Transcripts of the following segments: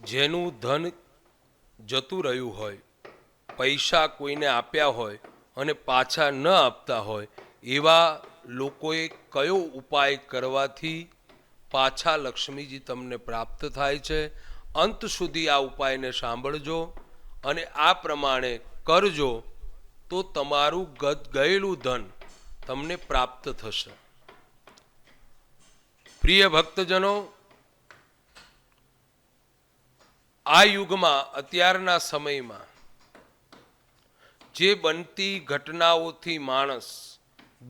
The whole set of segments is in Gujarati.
જેનું ધન જતું રહ્યું હોય, પૈસા કોઈને આપ્યા હોય અને પાછા ન આપતા હોય, એવા લોકોએ કયો ઉપાય કરવાથી પાછા લક્ષ્મીજી તમને પ્રાપ્ત થાય છે? અંત સુધી આ ઉપાયને સાંભળજો અને આ પ્રમાણે કરજો તો તમારું ગયેલું ધન તમને પ્રાપ્ત થશે. પ્રિય ભક્તજનો, આ યુગમાં, અત્યારના સમયમાં જે બનતી ઘટનાઓથી માણસ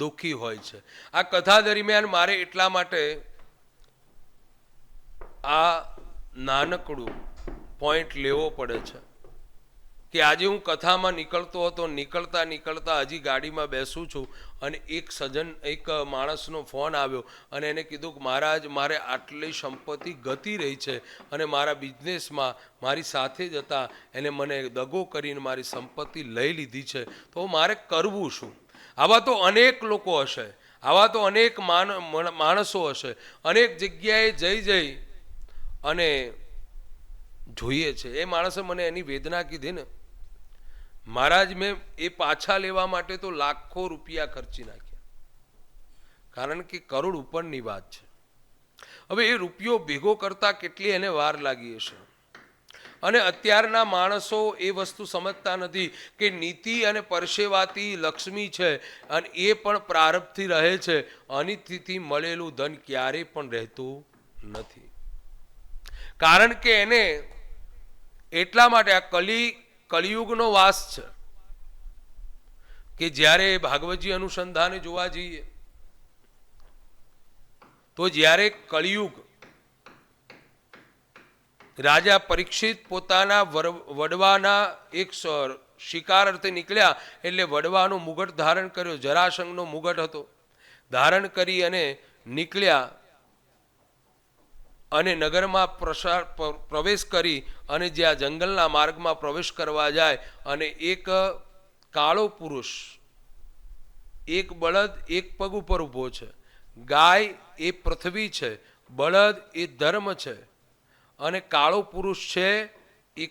દુઃખી હોય છે. આ કથા દરમિયાન મારે એટલા માટે આ નાનકડું પોઈન્ટ લેવો પડે છે કે આજે હું કથામાં નીકળતા હજી ગાડીમાં બેસું છું અને એક માણસનો ફોન આવ્યો અને એને કીધું કે મહારાજ, મારે આટલી સંપત્તિ ગતી રહી છે અને મારા બિઝનેસમાં મારી સાથે જ હતા, એને મને દગો કરીને મારી સંપત્તિ લઈ લીધી છે, તો મારે કરવું શું? આવા તો અનેક લોકો હશે, આવા તો અનેક માણસો હશે, અનેક જગ્યાએ જઈ અને જોઈએ છે. એ માણસે મને એની વેદના કીધી ને, મહારાજ, મેં એ પાછા લેવા માટે તો લાખો રૂપિયા ખર્ચી નાખ્યા, કારણ કે કરોડ ઉપરની વાત છે. હવે એ રૂપિયો ભેગો કરતા કેટલી એને વાર લાગી હશે. અને અત્યારના માણસો એ વસ્તુ સમજતા નથી કે નીતિ અને પરસેવાથી લક્ષ્મી છે અને એ પણ પ્રારબ્ધથી રહે છે. અનિતિથી મળેલું ધન ક્યારેય પણ રહેતું નથી. કારણ કે એને એટલા માટે આ કલિયુગનો વાસ છે કે જ્યારે ભાગવતજી અનુસંધાને જોવા જઈએ તો જ્યારે કલિયુગ, રાજા પરીક્ષિત પોતાના વડવાના એક શિકાર અર્થે નીકળ્યા, એટલે વડવાનો મુગટ ધારણ કર્યો, જરાસંઘનો મુગટ હતો, ધારણ કરી અને નીકળ્યા અને નગરમાં પ્રવેશ કરી અને જ્યાં જંગલના માર્ગમાં પ્રવેશ કરવા જાય અને એક કાળો પુરુષ, એક બળદ એક પગ ઉપર ઊભો છે, ગાય એ પૃથ્વી છે, બળદ એ ધર્મ છે અને કાળો પુરુષ છે એ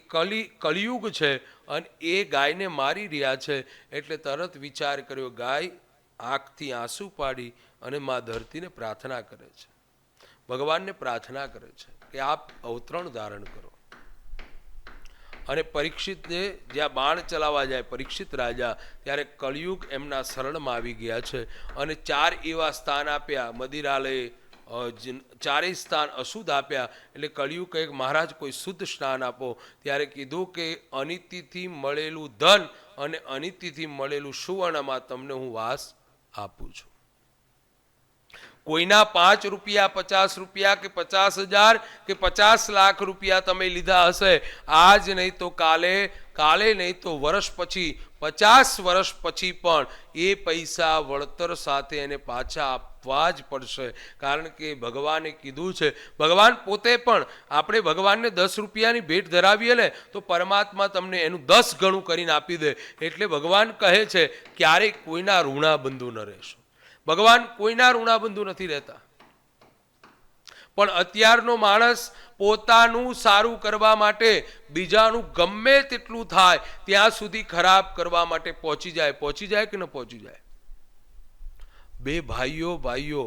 કલિયુગ છે અને એ ગાયને મારી રહ્યા છે. એટલે તરત વિચાર કર્યો, ગાય આંખથી આંસુ પાડી અને મા ધરતીને પ્રાર્થના કરે છે, ભગવાનને પ્રાર્થના કરે છે કે આપ અવતરણ ધારણ કરો. અને પરીક્ષિતને જ્યાં બાણ ચલાવવા જાય પરીક્ષિત રાજા, ત્યારે કલિયુગ એમના શરણમાં આવી ગયા છે અને 4 એવા સ્થાન આપ્યા, મદિરાલય, ચારેય સ્થાન અશુદ્ધ આપ્યા. એટલે કલિયુગ કહે, મહારાજ કોઈ શુદ્ધ સ્નાન આપો. ત્યારે કીધું કે અનિતિથી મળેલું ધન અને અનિતિથી મળેલું સુવર્ણમાં તમને હું વાસ આપું છું. કોઈના 5 રૂપિયા, 50 રૂપિયા કે 50,000 કે 50 લાખ રૂપિયા તમે લીધા હશે, આજ નહીં તો કાલે નહીં તો વર્ષ પછી, 50 વર્ષ પછી પણ એ પૈસા વળતર સાથે એને પાછા આપવા જ પડશે. કારણ કે ભગવાને કીધું છે, ભગવાન પોતે પણ, આપણે ભગવાનને 10 રૂપિયાની ભેટ ધરાવીએ ને તો પરમાત્મા તમને એનું 10 ગણું કરીને આપી દે. એટલે ભગવાન કહે છે, ક્યારેય કોઈના ઋણાબંધુ ન રહેશો. ભગવાન કોઈના ઋણાબંધુ નથી રહેતા. પણ અત્યારનો માણસ પોતાનું સારું કરવા માટે બીજાનું ગમે તેટલું થાય ત્યાં સુધી ખરાબ કરવા માટે પહોંચી જાય કે ન પહોંચી જાય? 2 ભાઈઓ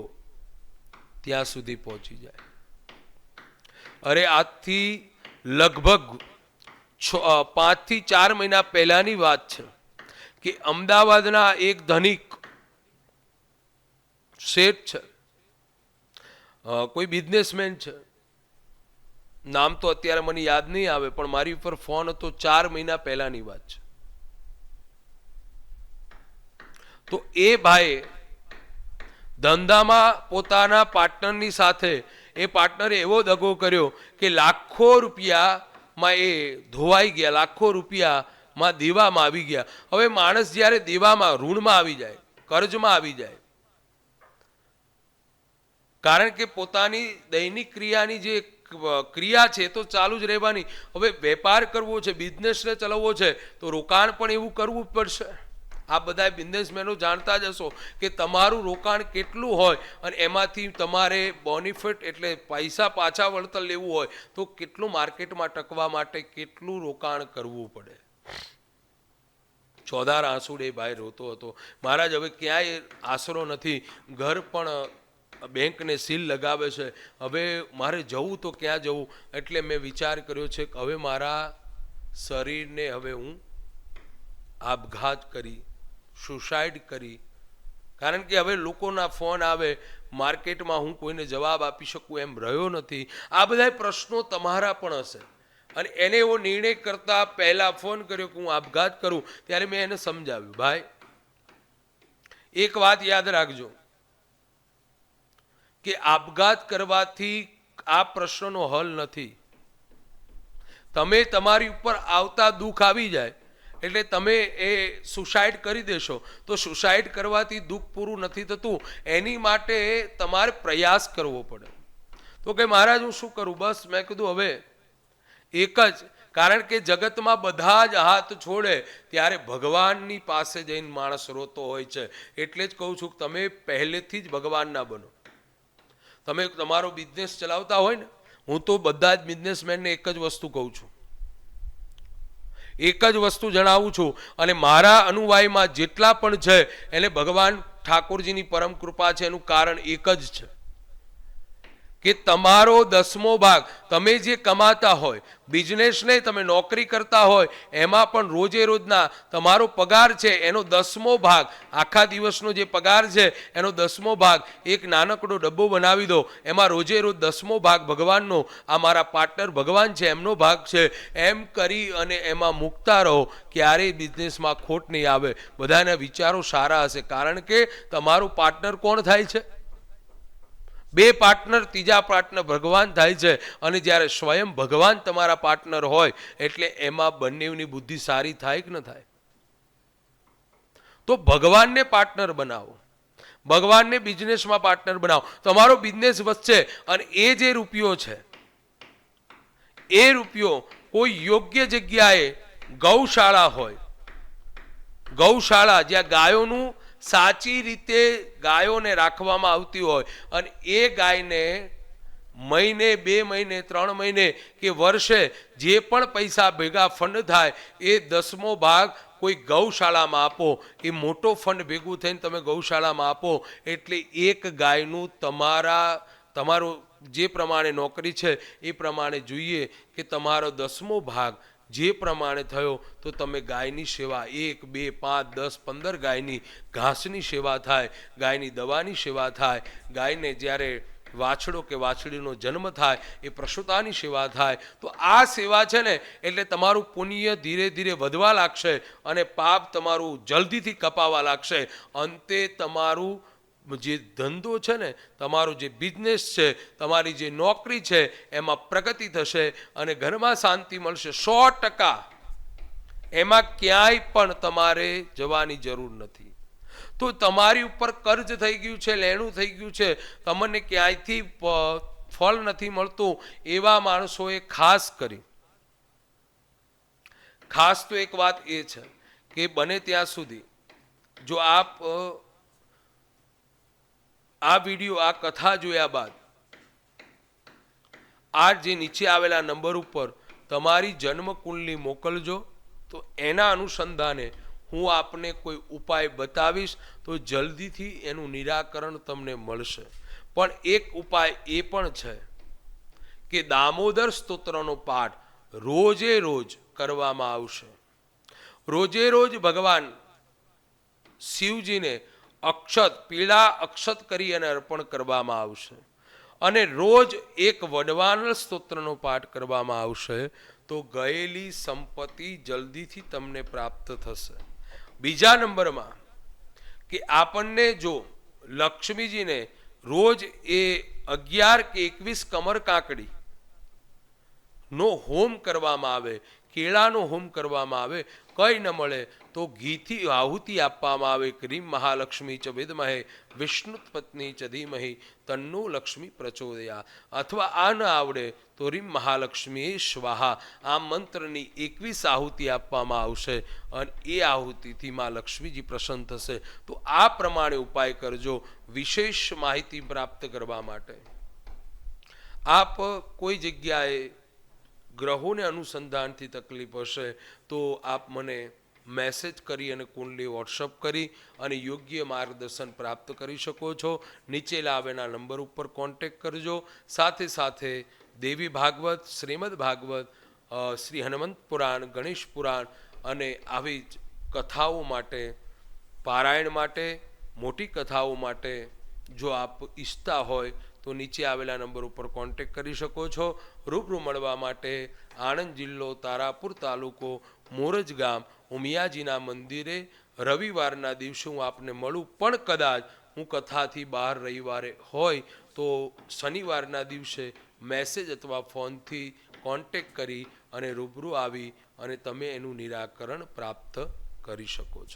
ત્યાં સુધી પહોંચી જાય. અરે આજથી લગભગ 5 થી 4 મહિના પહેલાની વાત છે કે અમદાવાદના એક ધનિક શેઠ છે, કોઈ બિઝનેસમેન છે, નામ તો અત્યારે મને યાદ નહીં આવે, પણ મારી ઉપર ફોન હતો, 4 મહિના પહેલાની વાત છે. તો એ ભાઈએ ધંધામાં પોતાના પાર્ટનરની સાથે, એ પાર્ટનરે એવો દગો કર્યો કે લાખો રૂપિયામાં એ ધોવાઈ ગયા, લાખો રૂપિયામાં દેવામાં આવી ગયા. હવે માણસ જ્યારે દેવામાં, ઋણમાં આવી જાય, કર્જમાં આવી જાય, કારણ કે પોતાની દૈનિક ક્રિયાની જે ક્રિયા છે તો ચાલુ જ રહેવાની. હવે વેપાર કરવો છે, બિઝનેસને ચલાવવો છે તો રોકાણ પણ એવું કરવું જ પડશે. આ બધા બિઝનેસમેનો જાણતા જ હશો કે તમારું રોકાણ કેટલું હોય અને એમાંથી તમારે બેનિફિટ એટલે પૈસા પાછા વળતર લેવું હોય તો કેટલું માર્કેટમાં ટકવા માટે કેટલું રોકાણ કરવું પડે. ચોધાર આંસુડે ભાઈ રોતો હતો, મહારાજ હવે ક્યાંય આશરો નથી, ઘર પણ બેંકને સીલ લગાવે છે, હવે મારે જવું તો ક્યાં જવું. એટલે મેં વિચાર કર્યો છે કે હવે મારા શરીરને હવે હું આપઘાત કરી, સુસાઇડ કરી. કારણ કે હવે લોકોના ફોન આવે, માર્કેટમાં હું કોઈને જવાબ આપી શકું એમ રહ્યો નથી. આ બધા પ્રશ્નો તમારા પણ હશે. અને એને એવો નિર્ણય કરતા પહેલા ફોન કર્યો કે હું આપઘાત કરું, ત્યારે મેં એને સમજાવ્યું, ભાઈ એક વાત યાદ રાખજો કે આપઘાત કરવાથી આ પ્રશ્નનો હલ નથી. તમે તમારી ઉપર આવતા દુઃખ આવી જાય એટલે તમે એ સુસાઇડ કરી દેશો તો સુસાઇડ કરવાથી દુઃખ પૂરું નથી થતું, એની માટે તમારે પ્રયાસ કરવો પડે. તો કે મહારાજ હું શું કરું? બસ મેં કીધું હવે એક જ, કારણ કે જગતમાં બધા જ હાથ છોડે ત્યારે ભગવાનની પાસે જઈને માણસ રોતો હોય છે. એટલે જ કહું છું કે તમે પહેલેથી જ ભગવાન ના બનો. તમે તમારો બિઝનેસ ચલાવતા હોય ને, હું તો બધા જ બિઝનેસમેનને એક જ વસ્તુ કહું છું, એક જ વસ્તુ જણાવું છું, અને મારા અનુવાયમાં જેટલા પણ છે એને ભગવાન ઠાકોરજીની પરમ કૃપા છે, એનું કારણ એક જ છે કે તમારો 10મો ભાગ તમે જે કમાતા હોય, બિઝનેસ નહીં તમે નોકરી કરતા હોય, એમાં પણ રોજે રોજના તમારો પગાર છે એનો 10મો ભાગ, આખા દિવસનો જે પગાર છે એનો 10મો ભાગ એક નાનકડો ડબ્બો બનાવી દો, એમાં રોજે રોજ 10મો ભાગ ભગવાનનો, આ મારા પાર્ટનર ભગવાન છે એમનો ભાગ છે, એમ કરી અને એમાં મૂકતા રહો. ક્યારેય બિઝનેસમાં ખોટ નહીં આવે. બધાના વિચારો સારા હશે, કારણ કે તમારું પાર્ટનર કોણ થાય છે? બે પાર્ટનર, ત્રીજા પાર્ટનર ભગવાન થાય છે. અને જ્યારે સ્વયં ભગવાન તમારા પાર્ટનર હોય એટલે એમાં બંનેની બુદ્ધિ સારી થાય કે ન થાય? તો ભગવાનને પાર્ટનર બનાવો, ભગવાનને બિઝનેસમાં પાર્ટનર બનાવો. તમારો બિઝનેસ વધશે અને એ જે રૂપિયો છે એ રૂપિયો કોઈ યોગ્ય જગ્યાએ ગૌશાળા હોય, ગૌશાળા જ્યાં ગાયોનું સાચી રીતે ગાયોને રાખવામાં આવતી હોય, અને એ ગાયને મહિને, 2 મહિને, 3 મહિને કે વર્ષે જે પણ પૈસા ભેગા ફંડ થાય એ 10મો ભાગ કોઈ ગૌશાળામાં આપો. એ મોટો ફંડ ભેગું થઈને તમે ગૌશાળામાં આપો એટલે એક ગાયનું તમારો જે પ્રમાણે નોકરી છે એ પ્રમાણે જોઈએ કે તમારો 10મો ભાગ જે પ્રમાણે થયો તો તમે ગાયની સેવા 1, 2, 5, 10, 15 ગાયની ઘાસની સેવા થાય, ગાયની દવાની સેવા થાય, ગાયને જ્યારે વાછડો કે વાછડીનો જન્મ થાય એ પ્રસૂતાની સેવા થાય. તો આ સેવા છે ને એટલે તમારું પુણ્ય ધીરે ધીરે વધવા લાગશે અને પાપ તમારું જલ્દીથી કપાવા લાગશે. અંતે તમારું જે ધંધો છે ને, તમારો જે બિઝનેસ છે, તમારી જે નોકરી છે એમાં પ્રગતિ થશે અને ઘરમાં શાંતિ મળશે 100%. એમાં ક્યાંય પણ તમારે જવાની જરૂર નથી. તો તમારી ઉપર કર્જ થઈ ગયું છે, લેણું થઈ ગયું છે, તમને ક્યાંયથી ફળ નથી મળતું, એવા માણસોએ ખાસ તો એક વાત એ છે કે બને ત્યાં સુધી જો આપ આ વિડીયો, આ કથા જોયા બાદ આ જે નીચે આવેલા નંબર ઉપર તમારી જન્મ કુંડલી મોકલજો, તો એના અનુસંધાને હું આપને કોઈ ઉપાય બતાવીશ તો જલ્દીથી એનું નિરાકરણ તમને મળશે. પણ એક ઉપાય એ પણ છે કે દામોદર સ્તોત્રનો પાઠ રોજે રોજ કરવામાં આવશે. રોજે રોજ ભગવાન શિવજીને પીળા અક્ષત કરી અને અર્પણ કરવામાં આવશે. અને રોજ એક વડવાનળ સ્તોત્રનો પાઠ કરવામાં આવશે તો ગયેલી સંપત્તિ જલ્દીથી તમને પ્રાપ્ત થશે. બીજા નંબરમાં કે આપણને જો લક્ષ્મીજીને રોજ એ 11 કે 21 કમર કાંકડી નો હોમ કરવામાં આવે કેળાનો હોમ કરવામાં આવે, કંઈ ન મળે તો ઘીથી આહુતિ આપવામાં આવે, ક્રીમ મહાલક્ષ્મી ચ વિદ્મહે વિષ્ણુપત્ની ચ ધીમહિ તન્નો લક્ષ્મી પ્રચોદયા, અથવા આ ન આવડે તો રીમ મહાલક્ષ્મી સ્વાહા, આ મંત્રની 21 આહુતિ આપવામાં આવશે અને એ આહુતિથી માં લક્ષ્મીજી પ્રસન્ન થશે. તો આ પ્રમાણે ઉપાય કરજો વિશેષ માહિતી પ્રાપ્ત કરવા માટે. આપ કોઈ જગ્યાએ ગ્રહોને અનુસંધાનથી તકલીફ હશે તો આપ મને મેસેજ કરી અને કુંડલી વોટ્સઅપ કરી અને યોગ્ય માર્ગદર્શન પ્રાપ્ત કરી શકો છો. નીચે લાવેલા નંબર ઉપર કોન્ટેક્ટ કરજો. સાથે સાથે દેવી ભાગવત, શ્રીમદ ભાગવત, શ્રી હનુમંત પુરાણ, ગણેશ પુરાણ અને આવી જ કથાઓ માટે, પારાયણ માટે, મોટી કથાઓ માટે જો આપ ઈચ્છતા હોય તો નીચે આવેલા નંબર ઉપર કોન્ટેક્ટ કરી શકો છો. રૂબરૂ મળવા માટે આણંદ જિલ્લો, તારાપુર તાલુકો, મોરજ ગામ, ઉમિયાજીના મંદિરે રવિવારના દિવસે હું આપને મળું. પણ કદાચ હું કથાથી બહાર રવિવારે હોય તો શનિવારના દિવસે મેસેજ અથવા ફોનથી કોન્ટેક્ટ કરી અને રૂબરૂ આવી અને તમે એનું નિરાકરણ પ્રાપ્ત કરી શકો છો.